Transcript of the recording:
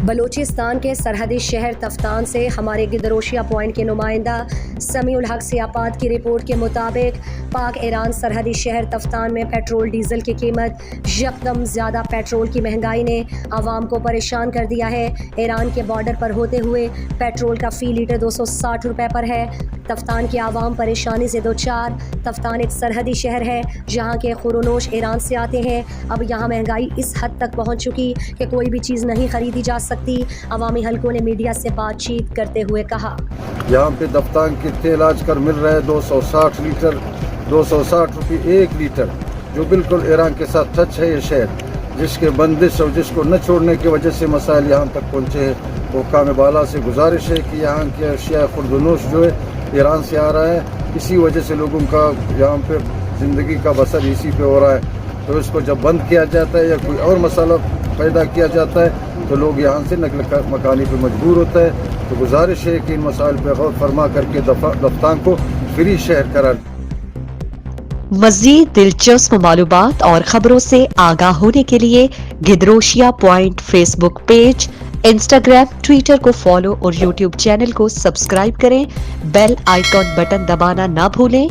بلوچستان کے سرحدی شہر تفتان سے ہمارے گدروشیا پوائنٹ کے نمائندہ سمیع الحق سیاپات کی رپورٹ کے مطابق پاک ایران سرحدی شہر تفتان میں پیٹرول ڈیزل کی قیمت یکدم زیادہ پیٹرول کی مہنگائی نے عوام کو پریشان کر دیا ہے۔ ایران کے بارڈر پر ہوتے ہوئے پیٹرول کا فی لیٹر 260 روپے پر ہے۔ تفتان کی عوام پریشانی سے دوچار۔ تفتان ایک سرحدی شہر ہے جہاں کے خورونوش ایران سے آتے ہیں۔ اب یہاں مہنگائی اس حد تک پہنچ چکی کہ کوئی بھی چیز نہیں خریدی جا سکتی۔ عوامی حلقوں نے میڈیا سے بات چیت کرتے ہوئے کہا، یہاں پہ تفتان کے تیل آج کل مل رہا ہے 260 لیٹر 260 روپے 1 لیٹر، جو بالکل ایران کے ساتھ ٹچ ہے یہ شہر، جس کے بندش اور جس کو نہ چھوڑنے کی وجہ سے مسائل یہاں تک پہنچے ہیں۔ حکام بالا سے گزارش ہے کہ یہاں کے اشیاء خوردنوش جو ہے ایران سے آ رہا ہے، اسی وجہ سے لوگوں کا یہاں پہ زندگی کا بسر اسی پہ ہو رہا ہے۔ تو اس کو جب بند کیا جاتا ہے یا کوئی اور مسئلہ پیدا کیا جاتا ہے تو لوگ یہاں سے نقل مکانی پہ مجبور ہوتا ہے۔ تو گزارش ہے کہ ان مسائل پہ غور فرما کر کے تفتان کو فری شہر قرار دیں۔ مزید دلچسپ معلومات اور خبروں سے آگاہ ہونے کے لیے Gedrosia point Facebook page, Instagram, Twitter کو فالو اور یوٹیوب چینل کو سبسکرائب کریں۔ بیل آئیکن بٹن دبانا نہ بھولیں